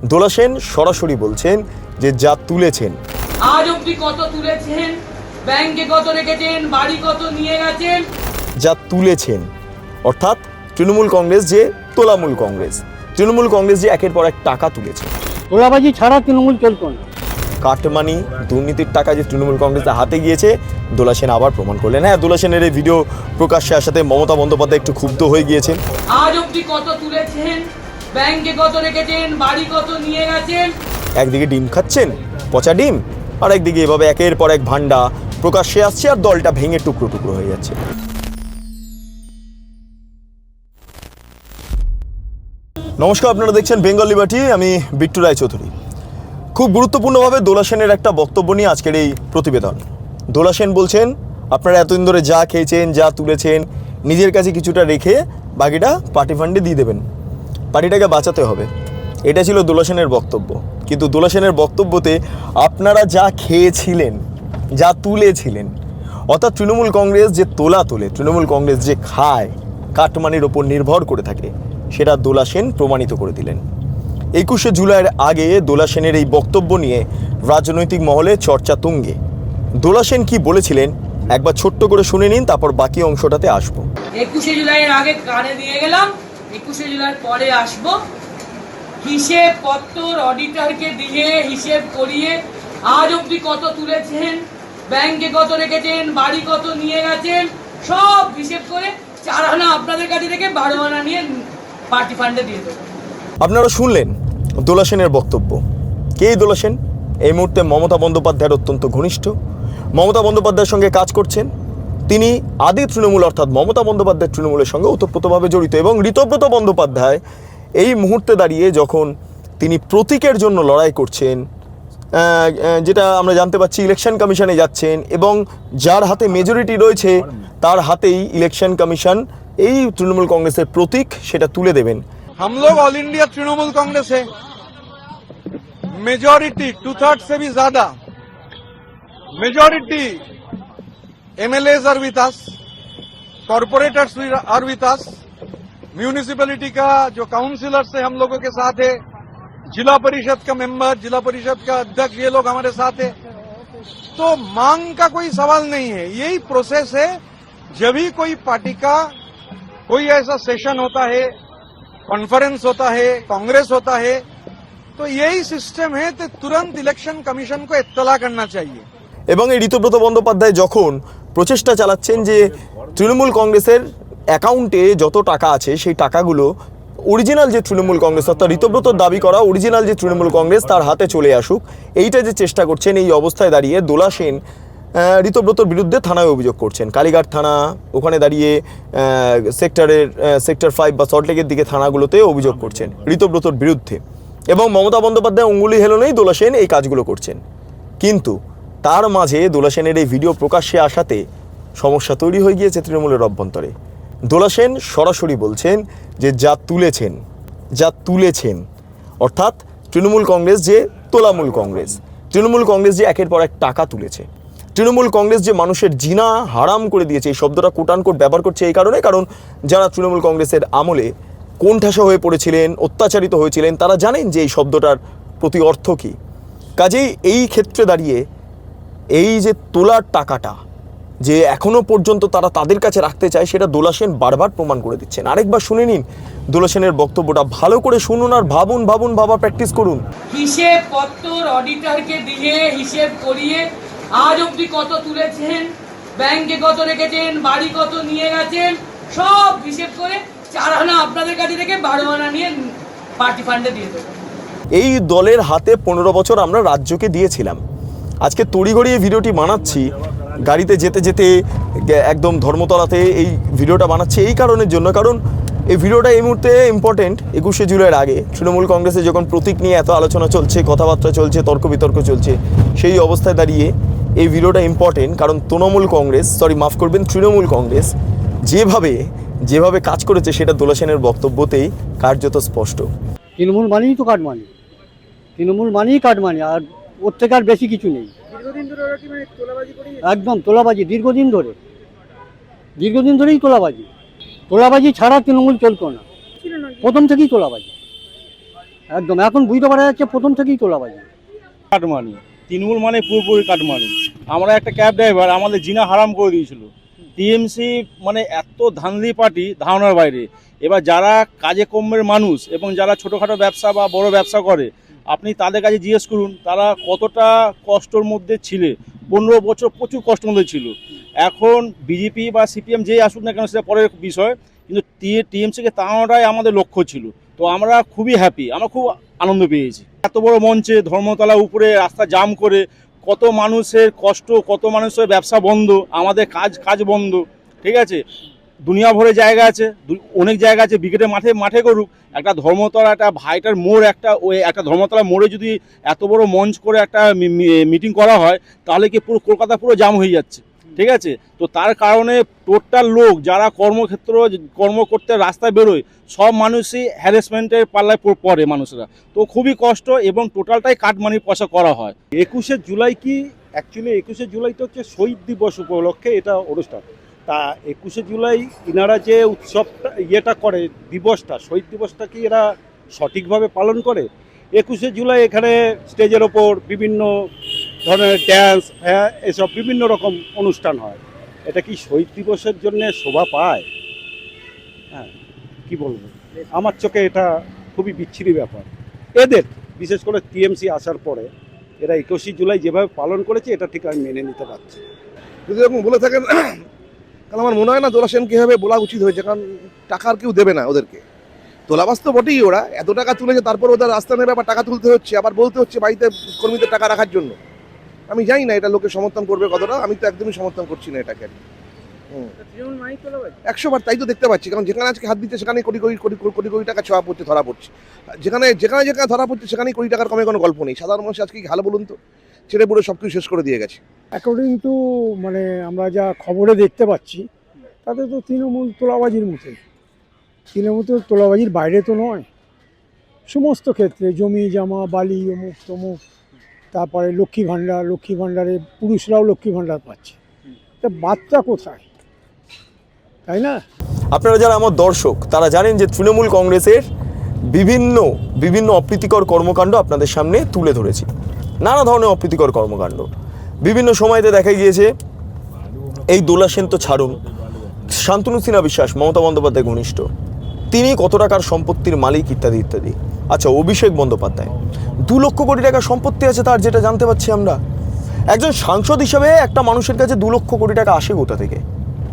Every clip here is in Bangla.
দোলা সেন সরাসরি বলছেন যে যা তুলেছেন, আজ অবধি কত তুলেছেন, ব্যাংকে কত রেখেছেন, বাড়ি কত নিয়ে গেছেন, যা তুলেছেন অর্থাৎ তৃণমূল কংগ্রেস যে তোলামূল কংগ্রেস, তৃণমূল কংগ্রেস যে একের পর এক টাকা তুলেছে। তোলাবাজি ছাড়া তৃণমূল চলতো না। কাটমানি দুর্নীতির টাকা যে তৃণমূল কংগ্রেসের হাতে গিয়েছে দোলা সেন আবার প্রমাণ করলেন। হ্যাঁ, দোলা সেনের এই ভিডিও প্রকাশ্যে আসাতে মমতা বন্দ্যোপাধ্যায় একটু ক্ষুব্ধ হয়ে গিয়েছেন। আজ অবধি কত তুলেছেন, ব্যাংকে কত রেখেছেন, বাড়ি কত নিয়ে গেছেন। একদিকে ডিম খাচ্ছেন, পচা ডিম, আর একদিকে এভাবে একের পর এক ভান্ডা প্রকাশ্যে আসছে আর দলটা ভেঙে টুকরো টুকরো হয়ে যাচ্ছে। নমস্কার, আপনারা দেখছেন বেঙ্গল লিবার্টি, আমি বিট্টু রায়চৌধুরী। খুব গুরুত্বপূর্ণভাবে দোলা সেনের একটা বক্তব্য নিয়ে আজকের এই প্রতিবেদন। দোলা সেন বলছেন, আপনারা এতদিন ধরে যা খেয়েছেন, যা তুলেছেন, নিজের কাছে কিছুটা রেখে বাকিটা পার্টি ফান্ডে দিয়ে দেবেন, পার্টিটাকে বাঁচাতে হবে। এটা ছিল দোলা সেনের বক্তব্য। কিন্তু দোলা সেনের বক্তব্যতে আপনারা যা খেয়েছিলেন, যা তুলেছিলেন, অর্থাৎ তৃণমূল কংগ্রেস যে তোলে, তৃণমূল কংগ্রেস যে খায়, কাটমানির ওপর নির্ভর করে থাকে, সেটা দোলা সেন প্রমাণিত করে দিলেন। 21শে জুলাইয়ের আগে দোলা সেনের এই বক্তব্য নিয়ে রাজনৈতিক মহলে চর্চা তুঙ্গে। দোলা সেন কি বলেছিলেন একবার ছোট্ট করে শুনে নিন, তারপর বাকি অংশটাতে আসবো। 21শে জুলাইয়ের আগে কানে দিয়ে গেলাম, 21শে জুলাই পরে আসবো। হিসেব পত্তর অডিটরকে দিয়ে হিসেব করিয়ে আজ অবধি কত তুলেছেন, ব্যাংকে কত রেখেছেন, বাড়ি কত নিয়ে গেছেন, সব হিসেব করে 4 আনা আপনাদের কাছে থেকে 12 আনা নিয়ে পার্টি ফান্ডে দিয়ে দেবো। আপনারা শুনলেন দোলা সেনের বক্তব্য। কে দোলা সেন? এই মুহূর্তে মমতা বন্দ্যোপাধ্যায়ের অত্যন্ত ঘনিষ্ঠ, মমতা বন্দ্যোপাধ্যায়ের সঙ্গে কাজ করছেন। তিনি আদি তৃণমূল অর্থাৎ মমতা বন্দ্যোপাধ্যায়ের তৃণমূলের সঙ্গে ওতপ্রোতভাবে জড়িত। এবং ঋতব্রত বন্দ্যোপাধ্যায় এই মুহূর্তে দাঁড়িয়ে যখন তিনি প্রতীকের জন্য লড়াই করছেন, যেটা আমরা জানতে পারছি ইলেকশন কমিশনে যাচ্ছেন, এবং যার হাতে মেজরিটি রয়েছে তার হাতেই ইলেকশন কমিশন এই তৃণমূল কংগ্রেসের প্রতীক সেটা তুলে দেবেন। हम लोग ऑल इंडिया तृणमूल कांग्रेस है, मेजॉरिटी 2/3 से भी ज्यादा majority MLAs are with us, corporators are with us, municipality का जो काउंसिलर्स है हम लोगों के साथ है, जिला परिषद का मेंबर, जिला परिषद का अध्यक्ष, ये लोग हमारे साथ है। तो मांग का कोई सवाल नहीं है, यही प्रोसेस है। जब भी कोई पार्टी का कोई ऐसा सेशन होता है, कॉन्फ्रेंस होता है, कांग्रेस होता है, तो यही सिस्टम है, तो तुरंत इलेक्शन कमीशन को इत्तला करना चाहिए। এবং এই ঋতব্রত বন্দ্যোপাধ্যায় যখন প্রচেষ্টা চালাচ্ছেন যে তৃণমূল কংগ্রেসের অ্যাকাউন্টে যত টাকা আছে সেই টাকাগুলো অরিজিনাল যে তৃণমূল কংগ্রেস অর্থাৎ ঋতব্রতর দাবি করা অরিজিনাল যে তৃণমূল কংগ্রেস তার হাতে চলে আসুক, এইটা যে চেষ্টা করছেন, এই অবস্থায় দাঁড়িয়ে দোলা সেন ঋতব্রতর বিরুদ্ধে থানায় অভিযোগ করছেন। কালীঘাট থানা, ওখানে দাঁড়িয়ে সেক্টর 5 বা সল্টলেকের দিকে থানাগুলোতে অভিযোগ করছেন ঋতব্রতর বিরুদ্ধে। এবং মমতা বন্দ্যোপাধ্যায় অঙ্গুলি হেলনেই দোলা সেন এই কাজগুলো করছেন। কিন্তু তার মাঝে দোলা সেনের এই ভিডিও প্রকাশ্যে আসাতে সমস্যা তৈরি হয়ে গিয়েছে তৃণমূলের অভ্যন্তরে। দোলা সেন সরাসরি বলছেন যে যা তুলেছেন অর্থাৎ তৃণমূল কংগ্রেস যে তোলামূল কংগ্রেস, তৃণমূল কংগ্রেস যে একের পর এক টাকা তুলেছে, তৃণমূল কংগ্রেস যে মানুষের জিনা হারাম করে দিয়েছে। এই শব্দটা কোটানকোট ব্যবহার করছে এই কারণে, কারণ যারা তৃণমূল কংগ্রেসের আমলে কোণঠাসা হয়ে পড়েছিলেন, অত্যাচারিত হয়েছিলেন, তারা জানেন যে এই শব্দটার প্রতি অর্থ কী। কাজেই এই ক্ষেত্রে দাঁড়িয়ে এই যে তোলার টাকাটা যে এখনো পর্যন্ত তারা তাদের কাছে রাখতে চায়, সেটা দোলা সেন বারবার প্রমাণ করে দিচ্ছেন। আরেকবার শুনে নিন দোলা সেনের বক্তব্যটা, ভালো করে শুনুন আর ভাবা প্র্যাকটিস করুন। হিসেব পত্তর অডিটরকে দিয়ে হিসেব করিয়ে আজ অবধি কত তুলেছেন, ব্যাংকে কত রেখেছেন, বাড়ি কত নিয়ে গেছেন, সব হিসেব করে 4 আনা আপনাদের কাছে থেকে 12 আনা নিয়ে পার্টি ফান্ডে দিয়ে দেবো। এই দলের হাতে 15 বছর আমরা রাজ্যকে দিয়েছিলাম। আজকে তড়িঘড়ি এই ভিডিওটি বানাচ্ছি, গাড়িতে যেতে যেতে একদম ধর্মতলাতে এই ভিডিওটা বানাচ্ছি এই কারণের জন্য, কারণ এই ভিডিওটা এই মুহূর্তে ইম্পর্টেন্ট। 21শে জুলাইয়ের আগে তৃণমূল কংগ্রেসে যখন প্রতীক নিয়ে এত আলোচনা চলছে, কথাবার্তা চলছে, তর্ক বিতর্ক চলছে, সেই অবস্থায় দাঁড়িয়ে এই ভিডিওটা ইম্পর্টেন্ট। কারণ তৃণমূল কংগ্রেস যেভাবে কাজ করেছে সেটা দোলা সেনের বক্তব্যতেই কার্যত স্পষ্ট। তৃণমূল মানেই তো কাটমানি, তৃণমূল মানেই কাটমানি, আর ওর থেকে আর বেশি কিছু নেই। একদম তোলাবাজি, দীর্ঘদিন ধরেই তোলাবাজি ছাড়া তৃণমূল চলতো না, প্রথম থেকেই তোলাবাজি। একদম এখন বুঝতে পারা যাচ্ছে প্রথম থেকেই তোলাবাজি। কাটমানি, তৃণমূল মানে পুরোপুরি কাটমানি। আমরা একটা ক্যাব ড্রাইভার, আমাদের জিনা হারাম করে দিয়েছিল। টিএমসি মানে এত ধান্দালি পার্টি, ধারণার বাইরে। এবার যারা কাজে কর্মের মানুষ এবং যারা ছোটোখাটো ব্যবসা বা বড় ব্যবসা করে, আপনি তাদের কাছে জিজ্ঞেস করুন তারা কতটা কষ্টর মধ্যে ছিল। 15 বছর প্রচুর কষ্টের মধ্যে ছিল। এখন বিজেপি বা সিপিএম যেই আসুক না কেন সেটা পরের বিষয়, কিন্তু টিএমসিকে তাড়ানোটাই আমাদের লক্ষ্য ছিল। তো আমরা খুবই হ্যাপি, আমরা খুব আনন্দ পেয়েছি। এত বড় মঞ্চে ধর্মতলা উপরে রাস্তা জাম করে কত মানুষের কষ্ট, কত মানুষের ব্যবসা বন্ধ, আমাদের কাজ বন্ধ, ঠিক আছে। দুনিয়া ভরে জায়গা আছে, অনেক জায়গা আছে, ব্রিগেডের মাঠে করুক। একটা ধর্মতলা, একটা ভাইটার মোড়, একটা ধর্মতলা মোড়ে যদি এত বড় মঞ্চ করে একটা মিটিং করা হয়, তাহলে কি পুরো কলকাতা পুরো জাম হয়ে যাচ্ছে, ঠিক আছে। তো তার কারণে টোটাল লোক যারা কর্ম করতে রাস্তায় বেরোয়, সব মানুষই হ্যারাসমেন্টের পাল্লায় পড়ে মানুষরা। তো খুবই কষ্ট এবং টোটালটাই কাটমানির পয়সা করা হয়। 21শে জুলাই কি অ্যাকচুয়ালি 21শে জুলাই তো হচ্ছে শহীদ দিবস উপলক্ষে এটা অনুষ্ঠান। তা 21শে জুলাই ইনারা যে উৎসবটা করে, দিবসটা, শহীদ দিবসটা কি এরা সঠিকভাবে পালন করে? 21শে জুলাই এখানে স্টেজের ওপর বিভিন্ন ধরনের ড্যান্স, হ্যাঁ, এসব বিভিন্ন রকম অনুষ্ঠান হয়। এটা কি শহীদ দিবসের জন্য শোভা পায়? হ্যাঁ, কি বলবো, আমার চোখে এটা খুবই বিচ্ছিরি ব্যাপার। এদের বিশেষ করে টিএমসি আসার পরে এরা 21শে জুলাই যেভাবে পালন করেছে, এটা ঠিক আমি মেনে নিতে পারছি। যদি এরকম বলে থাকেন, কারণ আমার মনে হয় না দোলা সেনকে এভাবে বলা উচিত হয়েছে, কারণ টাকা আর কেউ দেবে না ওদেরকে। তোলাবাস তো বটেই, ওরা এত টাকা তুলেছে, তারপর ওদের রাস্তা নেবে, আবার টাকা তুলতে হচ্ছে, আবার বলতে হচ্ছে বাড়িতে কর্মীদের টাকা রাখার জন্য। আমি জানি না এটা লোকে সমর্থন করবে কতটা, আমি তো একদমই সমর্থন করছি না এটাকে। 100বার তাই তো দেখতে পাচ্ছি, কারণ যেখানে আজকে হাত দিচ্ছে সেখানে কোটি কোটি টাকা ছোঁয়া পড়ছে, ধরা পড়ছে। যেখানে ধরা পড়ছে সেখানেই কোটি টাকার কমে কোনো গল্প নেই। সাধারণ মানুষ আজকে ভালো বলুন তো, ছেড়ে পুরো সব কিছু শেষ করে দিয়ে গেছে। অ্যাকর্ডিং টু মানে আমরা যা খবরে দেখতে পাচ্ছি, তাতে তো তৃণমূল তোলাবাজির মতোই। তৃণমূল তো তোলাবাজির বাইরে তো নয়। সমস্ত ক্ষেত্রে জমি জমা, বালি, অমুক তমুক, তারপরে লক্ষ্মী ভাণ্ডারে পুরুষরাও লক্ষ্মী ভাণ্ডার পাচ্ছে। তা বাচ্চা কোথায়, তাই না? আপনারা যারা আমার দর্শক তারা জানেন যে তৃণমূল কংগ্রেসের বিভিন্ন অপ্রীতিকর কর্মকাণ্ড আপনাদের সামনে তুলে ধরেছি। নানা ধরনের অপ্রীতিকর কর্মকাণ্ড বিভিন্ন সময়তে দেখা গিয়েছে। এই দোলা সেন তো ছাড়ুন, শান্তনু সিনহা বিশ্বাস মমতা বন্দ্যোপাধ্যায় ঘনিষ্ঠ, তিনি কত টাকার সম্পত্তির মালিক ইত্যাদি ইত্যাদি। আচ্ছা, অভিষেক বন্দ্যোপাধ্যায় 2 লক্ষ কোটি টাকা সম্পত্তি আছে তার, যেটা জানতে পারছি আমরা। একজন সাংসদ হিসাবে একটা মানুষের কাছে 2 লক্ষ কোটি টাকা আসে কোথা থেকে?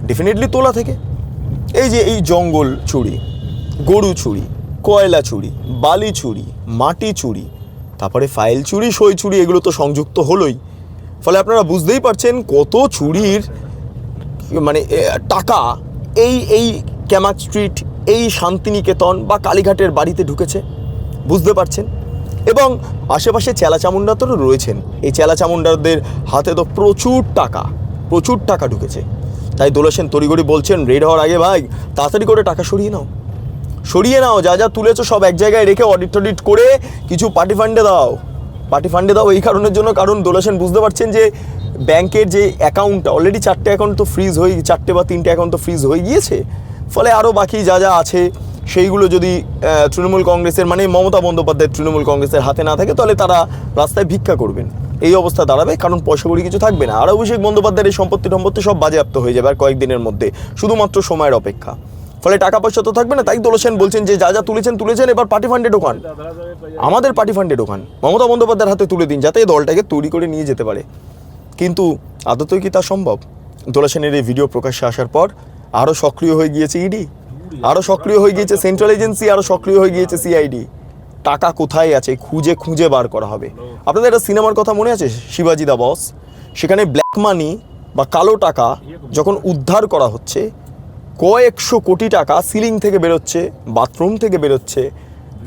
ডেফিনেটলি তোলা থেকে। এই যে এই জঙ্গল চুরি, গরু চুরি, কয়লা চুরি, বালি চুরি, মাটি চুরি, তারপরে ফাইল চুরি, সই চুরি, এগুলো তো সংযুক্ত হলোই। ফলে আপনারা বুঝতেই পারছেন কত চুরির মানে টাকা এই ক্যামাক স্ট্রিট, এই শান্তিনিকেতন বা কালীঘাটের বাড়িতে ঢুকেছে, বুঝতে পারছেন। এবং আশেপাশে চেলাচামুন্ডা তো রয়েছেন, এই চেলাচামুন্ডাদের হাতে তো প্রচুর টাকা ঢুকেছে। তাই দোলা সেন তড়িঘড়ি বলছেন রেড হওয়ার আগে, ভাই তাড়াতাড়ি করে টাকা সরিয়ে নাও, যা তুলেছো সব এক জায়গায় রেখে অডিট করে কিছু পার্টি ফান্ডে দাও। এই কারণের জন্য, কারণ দোলা সেন বুঝতে পারছেন যে ব্যাংকের যে অ্যাকাউন্টটা অলরেডি 4টে অ্যাকাউন্ট তো ফ্রিজ হয়ে, 4টে বা 3টে অ্যাকাউন্ট তো ফ্রিজ হয়ে গিয়েছে। ফলে আরও বাকি যা আছে সেইগুলো যদি তৃণমূল কংগ্রেসের মানে মমতা বন্দ্যোপাধ্যায়ের তৃণমূল কংগ্রেসের হাতে না থাকে, তাহলে তারা রাস্তায় ভিক্ষা করবেন, এই অবস্থা দাঁড়াবে। কারণ পয়সা কড়ি কিছু থাকবে না। আর অভিষেক বন্দ্যোপাধ্যায়ের এই সম্পত্তি সব বাজেয়াপ্ত হয়ে যাবে আর কয়েকদিনের মধ্যে, শুধুমাত্র সময়ের অপেক্ষা। ফলে টাকা পয়সা তো থাকবে না। তাই দোলা সেন বলছেন যে যা তুলেছেন এবার পার্টি ফান্ডে ঢোকান, আমাদের পার্টি ফান্ডে ঢোকান, মমতা বন্দ্যোপাধ্যায়ের হাতে তুলে দিন, যাতে এই দলটাকে তৈরি করে নিয়ে যেতে পারে। কিন্তু আদতেই কি তা সম্ভব? দোলা সেনের এই ভিডিও প্রকাশ্যে আসার পর আরও সক্রিয় হয়ে গিয়েছে ইডি, আরও সক্রিয় হয়ে গিয়েছে সেন্ট্রাল এজেন্সি, আরও সক্রিয় হয়ে গিয়েছে সিআইডি। টাকা কোথায় আছে খুঁজে বার করা হবে। আপনাদের একটা সিনেমার কথা মনে আছে, শিবাজি দা বস? সেখানে ব্ল্যাক মানি বা কালো টাকা যখন উদ্ধার করা হচ্ছে, কয়েকশো কোটি টাকা সিলিং থেকে বেরোচ্ছে, বাথরুম থেকে বেরোচ্ছে,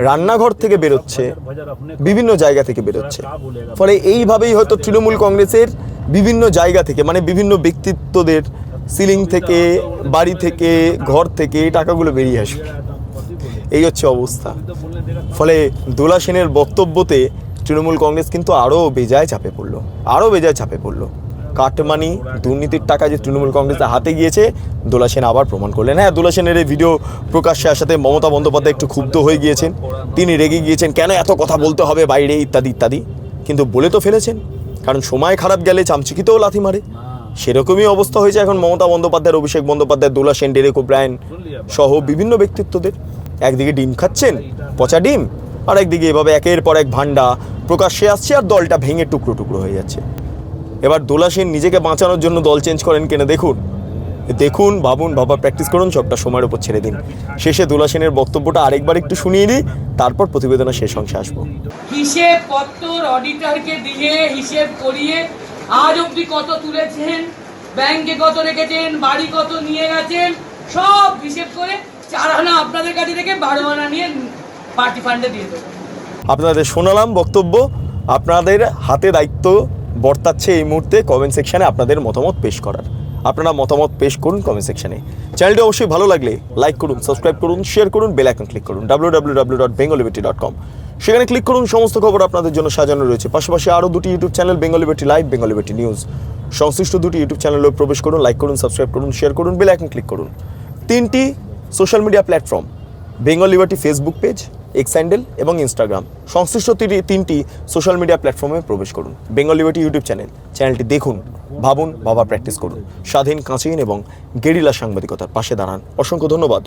রান্নাঘর থেকে বেরোচ্ছে, বিভিন্ন জায়গা থেকে বেরোচ্ছে। ফলে এইভাবেই হয়তো তৃণমূল কংগ্রেসের বিভিন্ন জায়গা থেকে মানে বিভিন্ন ব্যক্তিত্বদের সিলিং থেকে, বাড়ি থেকে, ঘর থেকে টাকাগুলো বেরিয়ে আসবে, এই হচ্ছে অবস্থা। ফলে দোলা সেনের বক্তব্যতে তৃণমূল কংগ্রেস কিন্তু আরও বেজায় চাপে পড়লো। কাটমানি দুর্নীতির টাকা যে তৃণমূল কংগ্রেসের হাতে গিয়েছে দোলা সেন আবার প্রমাণ করলেন। হ্যাঁ, দোলা সেনের এই ভিডিও প্রকাশ্যে আসাতে মমতা বন্দ্যোপাধ্যায় একটু ক্ষুব্ধ হয়ে গিয়েছেন, তিনি রেগে গিয়েছেন, কেন এত কথা বলতে হবে বাইরে ইত্যাদি ইত্যাদি, কিন্তু বলে তো ফেলেছেন, কারণ সময় খারাপ গেলে চামচিকিতেও লাথি মারে। সেরকমই অবস্থা হয়েছে এখন মমতা বন্দ্যোপাধ্যায়ের, অভিষেক বন্দ্যোপাধ্যায়, দোলা সেন, ডেরেক ওব্রায়েন সহ বিভিন্ন ব্যক্তিত্বদের। একদিকে ডিম খাচ্ছেন, পচা ডিম, আর একদিকে এভাবে একের পর এক ভান্ডা প্রকাশ্যে আসছে আর দলটা ভেঙে টুকরো টুকরো হয়ে যাচ্ছে। এবার দোলা সেন নিজেকে বাঁচানোর জন্য দল চেঞ্জ করেন কিনা দেখুন, দেখুন, ভাবুন, ভাবার প্র্যাকটিস করুন, সবটা সময়ের উপর ছেড়ে দিন। শেষে দোলা সেনের বক্তব্যটা আরেকবার একটু শুনিয়ে দিই, তারপর প্রতিবেদনের শেষ অংশে আসবো। হিসেব পত্র অডিটরকে দিয়ে হিসেব করিয়ে আজ অব্দি কত তুলেছেন, ব্যাংকে কত রেখেছেন, বাড়ি কত নিয়ে গেছেন, সব হিসেব করে 4 আনা আপনাদের কাছে থেকে 12 আনা নিয়ে পার্টি ফান্ডে দিয়ে দেবো। আপনাদের শোনালাম বক্তব্য, আপনাদের হাতে দায়িত্ব বর্তাচ্ছে এই মুহূর্তে কমেন্ট সেকশনে আপনাদের মতামত পেশ করার। আপনারা মতামত পেশ করুন কমেন্ট সেকশনে। চ্যানেলটি অবশ্যই ভালো লাগলে লাইক করুন, সাবস্ক্রাইব করুন, শেয়ার করুন, বেল আইকন ক্লিক করুন www.bengalibeti.com, সেখানে ক্লিক করুন, সমস্ত খবর আপনাদের জন্য সাজানো রয়েছে। পাশাপাশি আরও 2টি ইউটিউব চ্যানেল, বেঙ্গলি বেটি লাইভ, বেঙ্গলি বেটি নিউজ, সংশ্লিষ্ট 2টি ইউটিউব চ্যানেলে প্রবেশ করুন, লাইক করুন, সাবস্ক্রাইব করুন, শেয়ার করুন, বেল আইকন ক্লিক করুন। 3টি সোশ্যাল মিডিয়া প্ল্যাটফর্ম, বেঙ্গলি বেটি ফেসবুক পেজ, এক্স হ্যান্ডেল এবং ইনস্টাগ্রাম, সংশ্লিষ্ট 3টি সোশ্যাল মিডিয়া প্ল্যাটফর্মে প্রবেশ করুন। বেঙ্গলি বেটি ইউটিউব চ্যানেলটি দেখুন, ভাবুন, ভাবার প্র্যাকটিস করুন। স্বাধীন, কাঁচিন এবং গেরিলা সাংবাদিকতার পাশে দাঁড়ান। অসংখ্য ধন্যবাদ।